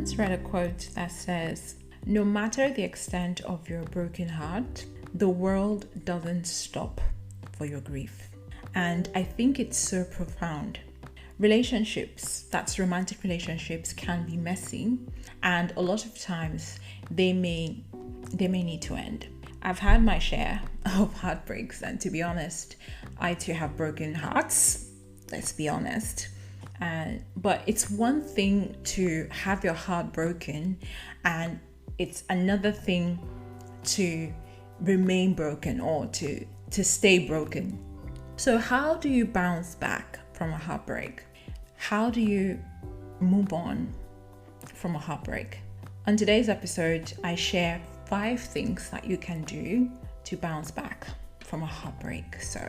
once read a quote that says, "No matter the extent of your broken heart, the world doesn't stop for your grief." And I think it's so profound. Relationships, that's romantic relationships, can be messy, and a lot of times they may need to end. I've had my share of heartbreaks, and to be honest, I too have broken hearts. Let's be honest. But it's one thing to have your heart broken, and it's another thing to remain broken or to stay broken. So how do you bounce back from a heartbreak? How do you move on from a heartbreak? On today's episode, I share 5 things that you can do to bounce back from a heartbreak. So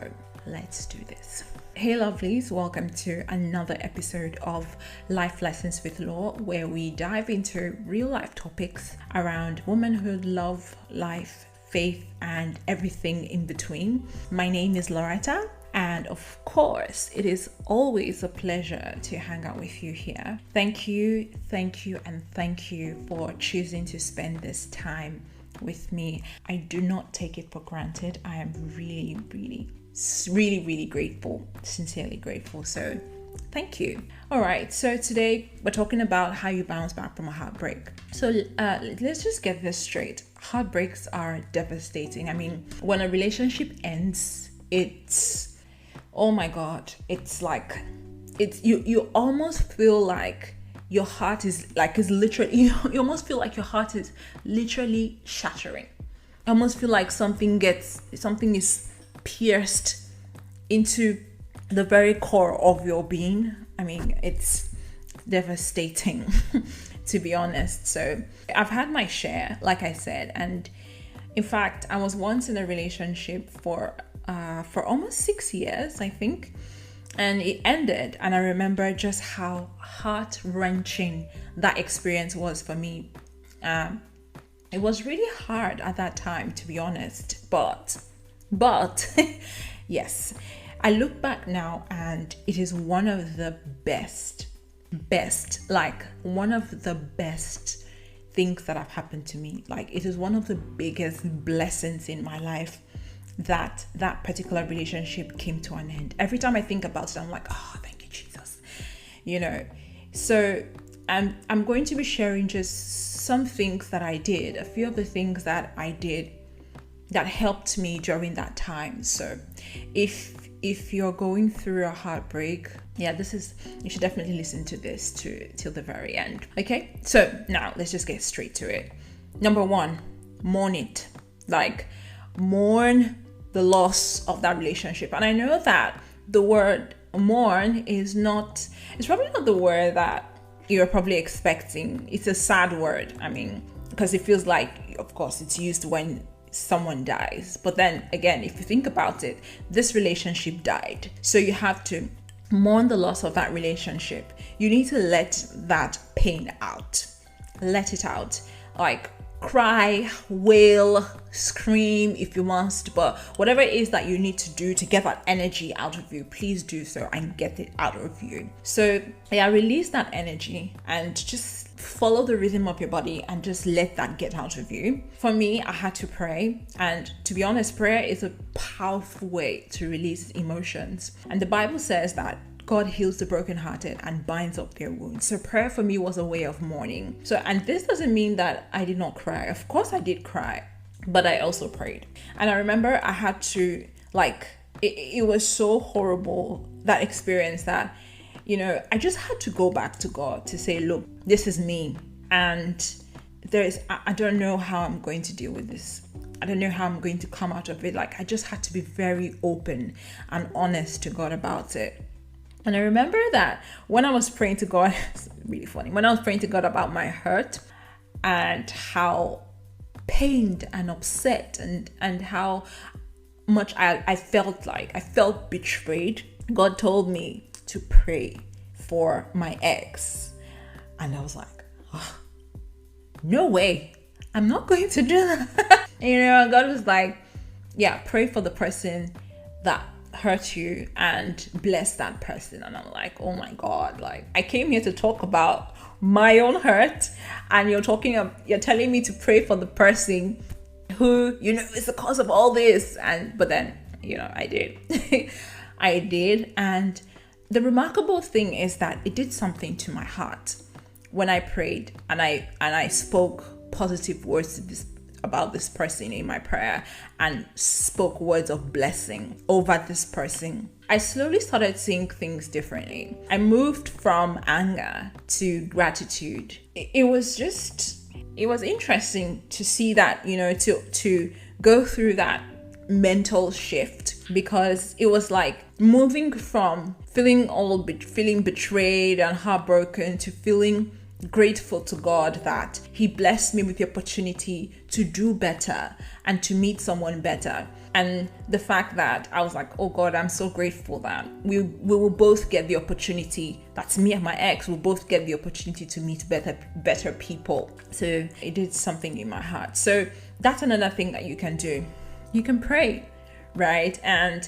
let's do this. Hey lovelies, welcome to another episode of Life Lessons with Law, where we dive into real life topics around womanhood, love, life, faith, and everything in between. My name is Loretta, and of course, it is always a pleasure to hang out with you here. Thank you, and thank you for choosing to spend this time with me. I do not take it for granted. I am really grateful, sincerely grateful. So thank you. All right, so today we're talking about how you bounce back from a heartbreak. So let's just get this straight. Heartbreaks are devastating. I mean, when a relationship ends, it's, oh my God, it's like, it's you almost feel like your heart is literally, you almost feel like your heart is literally shattering. You almost feel like something is pierced into the very core of your being. I mean, it's devastating to be honest. So I've had my share, like I said, and in fact, I was once in a relationship for almost 6 years, I think, and it ended. And I remember just how heart-wrenching that experience was for me. It was really hard at that time, to be honest, but yes, I look back now and it is one of the best, like one of the best things that have happened to me. Like, it is one of the biggest blessings in my life that particular relationship came to an end. Every time I think about it, I'm like, oh, thank you, Jesus. So I'm going to be sharing just some things that I did, a few of the things that I did that helped me during that time. So if you're going through a heartbreak, you should definitely listen to this till the very end. Okay, so now let's just get straight to it. Number 1, mourn it. Like, mourn the loss of that relationship. And I know that the word mourn it's probably not the word that you're probably expecting. It's a sad word. I mean, because it feels like, of course, it's used when someone dies. But then again, if you think about it, this relationship died. So you have to mourn the loss of that relationship. You need to let that pain out. Let it out. Like, cry, wail, scream if you must, but whatever it is that you need to do to get that energy out of you, please do so and get it out of you. So release that energy and just follow the rhythm of your body and just let that get out of you. For me, I had to pray, and to be honest, prayer is a powerful way to release emotions. And the Bible says that God heals the brokenhearted and binds up their wounds. So prayer for me was a way of mourning. So, and this doesn't mean that I did not cry. Of course I did cry, but I also prayed. And I remember I had to, it was so horrible, that experience, that, I just had to go back to God to say, look, this is me. And I don't know how I'm going to deal with this. I don't know how I'm going to come out of it. Like, I just had to be very open and honest to God about it. And I remember that when I was praying to God, it's really funny, when I was praying to God about my hurt and how pained and upset and how much I felt betrayed, God told me to pray for my ex. And I was like, oh, no way, I'm not going to do that. God was like, yeah, pray for the person that hurt you and bless that person. And I'm like, oh my God, like I came here to talk about my own hurt, and you're telling me to pray for the person who, is the cause of all this. But then, I did. I did. And the remarkable thing is that it did something to my heart when I prayed and I spoke positive words about this person in my prayer and spoke words of blessing over this person. I slowly started seeing things differently. I moved from anger to gratitude. It was interesting to see that, to go through that mental shift, because it was like moving from feeling betrayed and heartbroken to feeling grateful to God that He blessed me with the opportunity to do better and to meet someone better. And the fact that I was like, oh God, I'm so grateful that we will both get the opportunity, that's me and my ex, will both get the opportunity to meet better people. So it did something in my heart. So that's another thing that you can do. You can pray, right? And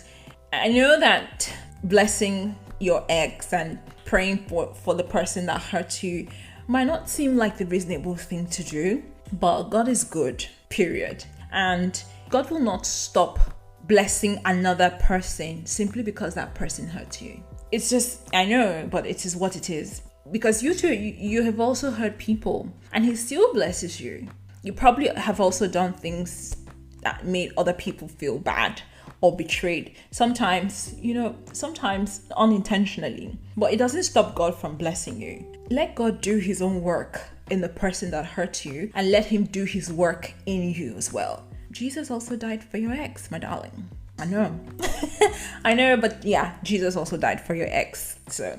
I know that blessing your ex and praying for the person that hurt you might not seem like the reasonable thing to do, but God is good, period. And God will not stop blessing another person simply because that person hurt you. It's just, I know, but it is what it is. Because you too, you have also hurt people, and He still blesses you. You probably have also done things that made other people feel bad or betrayed. Sometimes unintentionally, but it doesn't stop God from blessing you. Let God do His own work in the person that hurt you, and let Him do His work in you as well. Jesus also died for your ex, my darling. I know. I know, but yeah, Jesus also died for your ex. So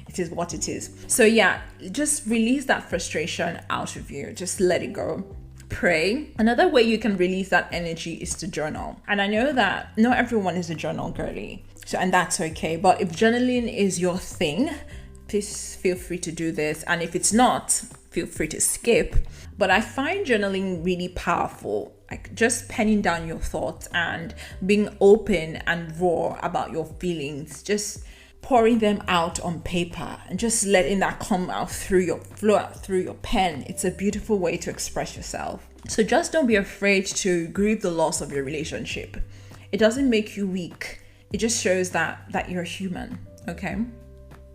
it is what it is. So yeah, just release that frustration out of you. Just let it go. Pray. Another way you can release that energy is to journal. And I know that not everyone is a journal girly, and that's okay. But if journaling is your thing, please feel free to do this. And if it's not, feel free to skip. But I find journaling really powerful. Like just penning down your thoughts and being open and raw about your feelings. Just pouring them out on paper and just letting that come out through your pen. It's a beautiful way to express yourself. So just don't be afraid to grieve the loss of your relationship. It doesn't make you weak. It just shows that you're human, okay?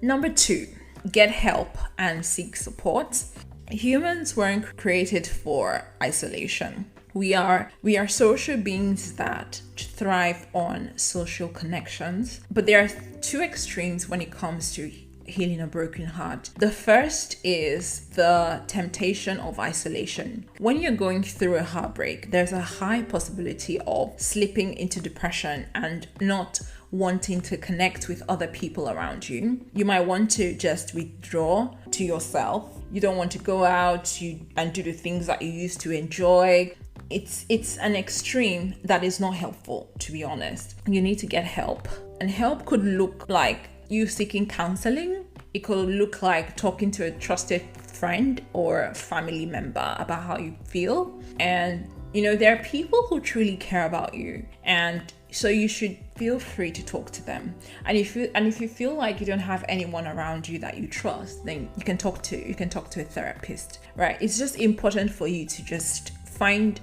Number 2, get help and seek support. Humans weren't created for isolation. We are social beings that thrive on social connections, but there are 2 extremes when it comes to healing a broken heart. The first is the temptation of isolation. When you're going through a heartbreak, there's a high possibility of slipping into depression and not wanting to connect with other people around you. You might want to just withdraw to yourself. You don't want to go out and do the things that you used to enjoy. It's an extreme that is not helpful, to be honest. You need to get help. And help could look like you seeking counseling. It could look like talking to a trusted friend or family member about how you feel. And there are people who truly care about you, and so you should feel free to talk to them. And if you feel like you don't have anyone around you that you trust, then you can talk to a therapist, right? It's just important for you to just find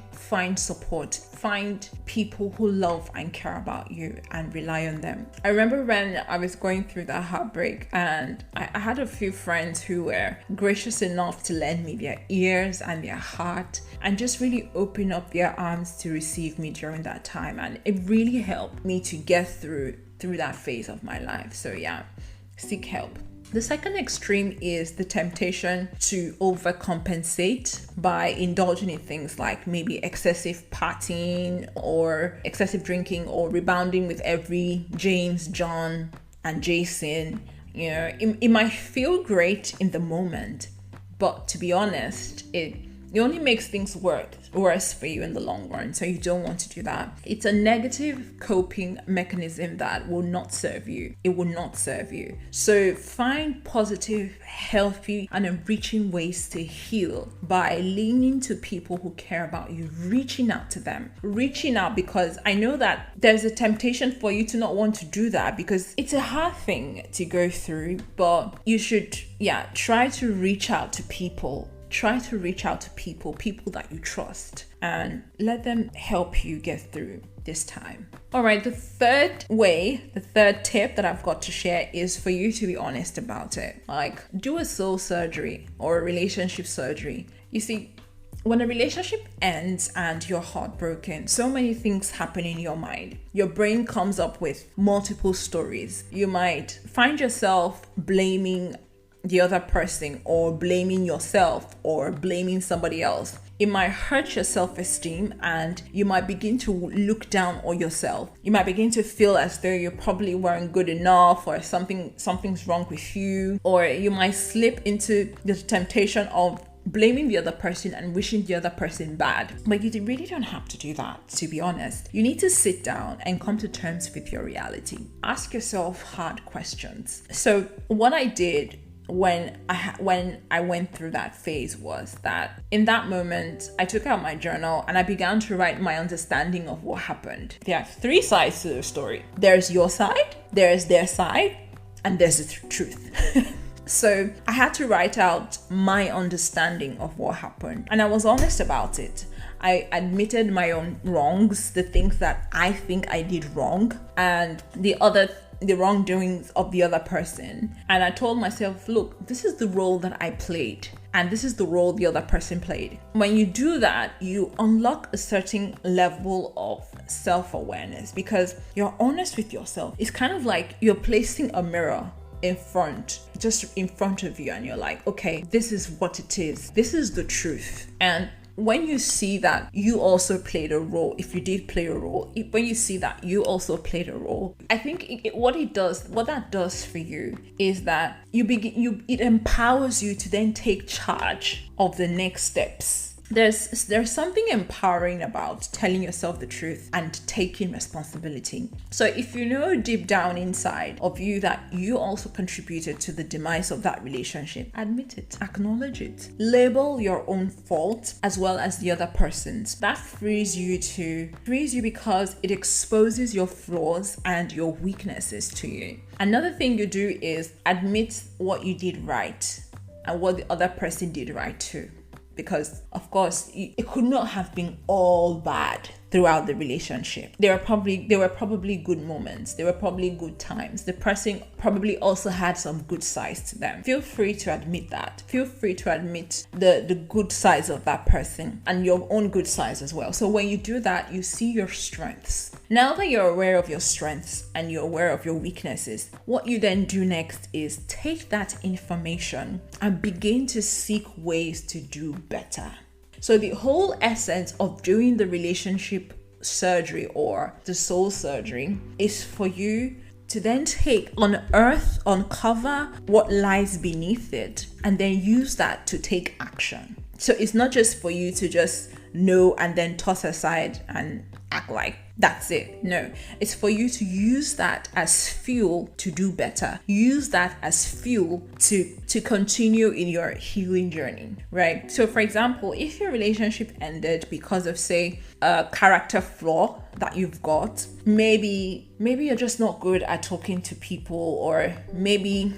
support, find people who love and care about you and rely on them. I remember when I was going through that heartbreak, and I had a few friends who were gracious enough to lend me their ears and their heart and just really open up their arms to receive me during that time. And it really helped me to get through that phase of my life. So yeah, seek help. The second extreme is the temptation to overcompensate by indulging in things like maybe excessive partying or excessive drinking or rebounding with every James, John, and Jason. It might feel great in the moment, but to be honest, It only makes things worse for you in the long run. So you don't want to do that. It's a negative coping mechanism that will not serve you. It will not serve you. So find positive, healthy, and enriching ways to heal by leaning to people who care about you, reaching out to them. Reaching out, because I know that there's a temptation for you to not want to do that because it's a hard thing to go through, but you should, try to reach out to people. Try to reach out to people that you trust, and let them help you get through this time. All right, the third tip that I've got to share is for you to be honest about it. Like, do a soul surgery or a relationship surgery. You see, when a relationship ends and you're heartbroken, so many things happen in your mind. Your brain comes up with multiple stories. You might find yourself blaming the other person, or blaming yourself, or blaming somebody else. It might hurt your self-esteem, and you might begin to look down on yourself. You might begin to feel as though you probably weren't good enough, or something's wrong with you, or you might slip into the temptation of blaming the other person and wishing the other person bad. But you really don't have to do that, to be honest. You need to sit down and come to terms with your reality. Ask yourself hard questions. So what I did when I went through that phase was that in that moment, I took out my journal and I began to write my understanding of what happened. There are 3 sides to the story. There's your side, there's their side, and there's the truth. So I had to write out my understanding of what happened, and I was honest about it. I admitted my own wrongs, the things that I think I did wrong, and the wrongdoings of the other person. And I told myself, look, this is the role that I played, and this is the role the other person played. When you do that, you unlock a certain level of self-awareness because you're honest with yourself. It's kind of like you're placing a mirror just in front of you, and you're like, okay, this is what it is. This is the truth. And when you see that you also played a role, if you did play a role, when you see that you also played a role, I think what that does for you is that it empowers you to then take charge of the next steps. There's something empowering about telling yourself the truth and taking responsibility. So if you know deep down inside of you that you also contributed to the demise of that relationship, admit it, acknowledge it, label your own fault as well as the other person's. That frees you because it exposes your flaws and your weaknesses to you. Another thing you do is admit what you did right and what the other person did right too. Because, of course, it could not have been all bad throughout the relationship. There were probably good moments. There were probably good times. The person probably also had some good sides to them. Feel free to admit that. Feel free to admit the good sides of that person and your own good sides as well. So when you do that, you see your strengths. Now that you're aware of your strengths and you're aware of your weaknesses, what you then do next is take that information and begin to seek ways to do better. So the whole essence of doing the relationship surgery or the soul surgery is for you to then uncover what lies beneath it and then use that to take action. So it's not just for you to just know and then toss aside and act like that's it. No, it's for you to use that as fuel to do better. Use that as fuel to continue in your healing journey, right? So for example, if your relationship ended because of, say, a character flaw that you've got, maybe you're just not good at talking to people, or maybe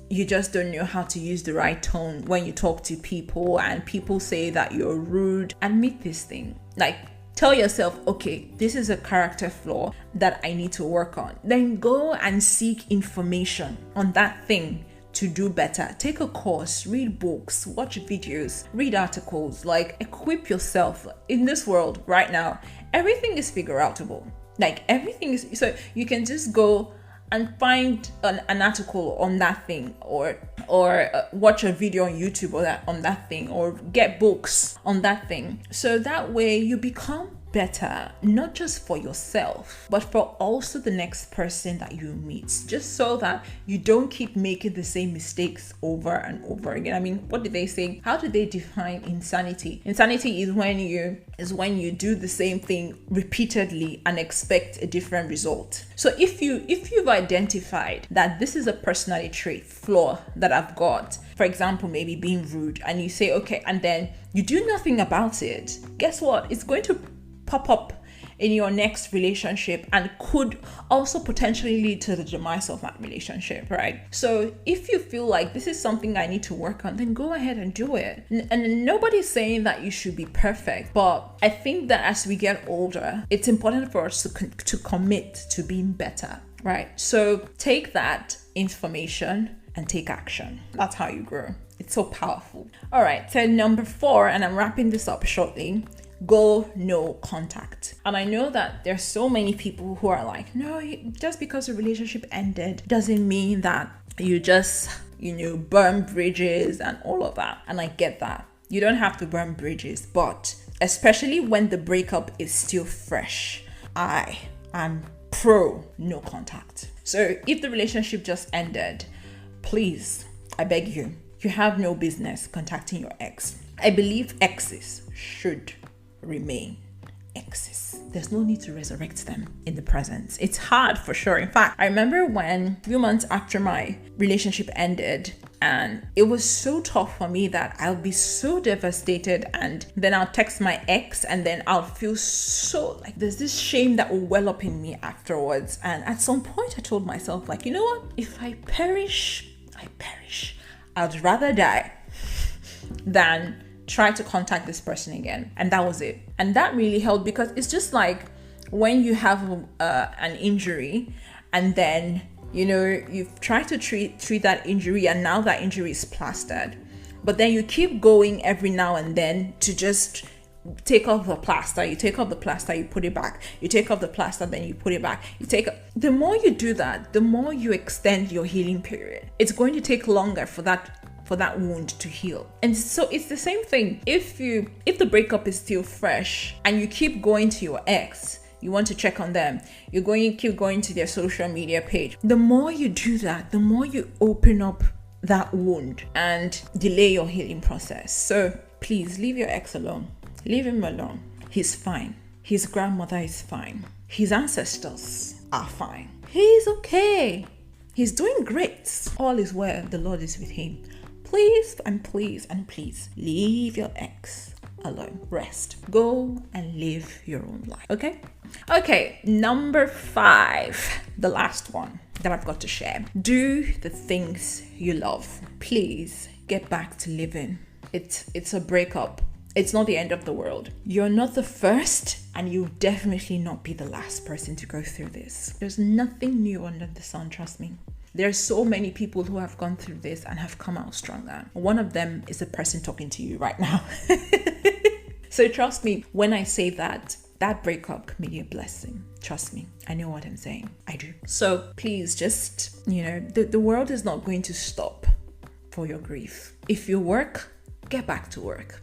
you just don't know how to use the right tone when you talk to people and people say that you're rude. Admit this thing. Like, tell yourself, okay, this is a character flaw that I need to work on. Then go and seek information on that thing to do better. Take a course, read books, watch videos, read articles, like equip yourself. In this world right now, everything is figure outable. Like everything is, so you can just go and find an article on that thing, or watch a video on YouTube on that thing, or get books on that thing. So that way you become better, not just for yourself, but for also the next person that you meet, just so that you don't keep making the same mistakes over and over again. I mean, what did they say? How did they define insanity? Insanity is when you do the same thing repeatedly and expect a different result. So if you've identified that this is a personality trait flaw that I've got, for example, maybe being rude, and you say, okay, and then you do nothing about it, guess what? It's going to pop up in your next relationship and could also potentially lead to the demise of that relationship, right? So if you feel like this is something I need to work on, then go ahead and do it. And nobody's saying that you should be perfect, but I think that as we get older, it's important for us to commit to being better, right? So take that information and take action. That's how you grow. It's so powerful. All right, so number 4, and I'm wrapping this up shortly. Go no contact. And I know that there's so many people who are like, no, just because a relationship ended doesn't mean that you just, burn bridges and all of that. And I get that. You don't have to burn bridges, but especially when the breakup is still fresh, I am pro no contact. So if the relationship just ended, please, I beg you, you have no business contacting your ex. I believe exes should remain exes. There's no need to resurrect them in the present. It's hard for sure. In fact, I remember when a few months after my relationship ended, and it was so tough for me that I'll be so devastated, and then I'll text my ex, and then I'll feel so like there's this shame that will well up in me afterwards. And at some point I told myself, like, you know what? If I perish, I perish. I'd rather die than try to contact this person again. And that was it. And that really helped, because it's just like when you have an injury, and then you've tried to treat that injury, and now that injury is plastered, but then you keep going every now and then to just take off the plaster. You take off the plaster, you put it back. You take off the plaster, then you put it back. The more you do that, the more you extend your healing period. It's going to take longer for that wound to heal. And so it's the same thing. If the breakup is still fresh and you keep going to your ex, you want to check on them, keep going to their social media page, the more you do that, the more you open up that wound and delay your healing process. So please leave your ex alone. Leave him alone. He's fine. His grandmother is fine. His ancestors are fine. He's okay. He's doing great. All is well. The Lord is with him. Please and please and please leave your ex alone. Rest. Go and live your own life. Okay, number 5, the last one that I've got to share. Do the things you love. Please get back to living. It's a breakup. It's not the end of the world. You're not the first, and you'll definitely not be the last person to go through this. There's nothing new under the sun, trust me. There's so many people who have gone through this and have come out stronger. One of them is the person talking to you right now. So trust me, when I say that breakup can be a blessing. Trust me, I know what I'm saying. I do. So please just, the world is not going to stop for your grief. If you work, get back to work.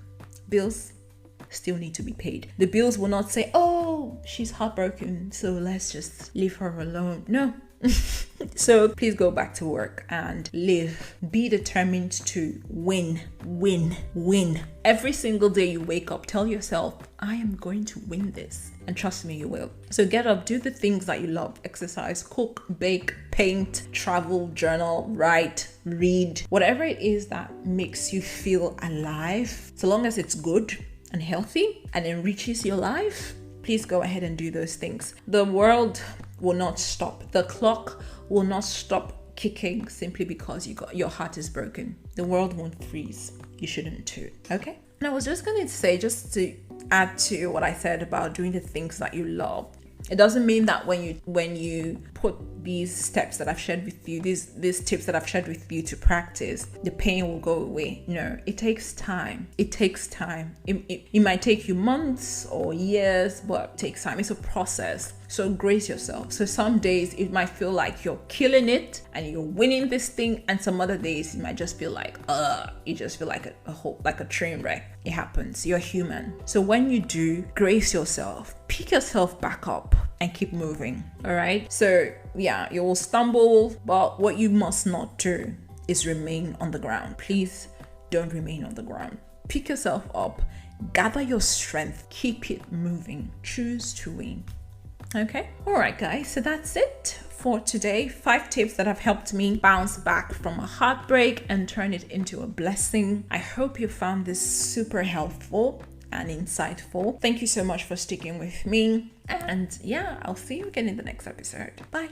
Bills still need to be paid. The bills will not say, oh, she's heartbroken, so let's just leave her alone. No. So please go back to work and live. Be determined to win. Every single day you wake up, tell yourself, I am going to win this. And trust me, you will. So get up, do the things that you love. Exercise, cook, bake, paint, travel, journal, write, read. Whatever it is that makes you feel alive, so long as it's good and healthy and enriches your life, please go ahead and do those things. The world will not stop. The clock will not stop kicking simply because your heart is broken. The world won't freeze. You shouldn't too. Okay? And I was just going to say, just to add to what I said about doing the things that you love. It doesn't mean that when you put these steps that I've shared with you, these tips that I've shared with you to practice, the pain will go away. No, it takes time. It takes time. It might take you months or years, but it takes time. It's a process. So grace yourself. So some days it might feel like you're killing it and you're winning this thing, and some other days it might just feel like you just feel like a train wreck. It happens. You're human. So when you do, grace yourself, pick yourself back up and keep moving. All right. So yeah, you will stumble, but what you must not do is remain on the ground. Please don't remain on the ground. Pick yourself up, gather your strength, keep it moving, choose to win. Okay. All right, guys. So that's it for today. 5 tips that have helped me bounce back from a heartbreak and turn it into a blessing. I hope you found this super helpful and insightful. Thank you so much for sticking with me. And yeah, I'll see you again in the next episode. Bye.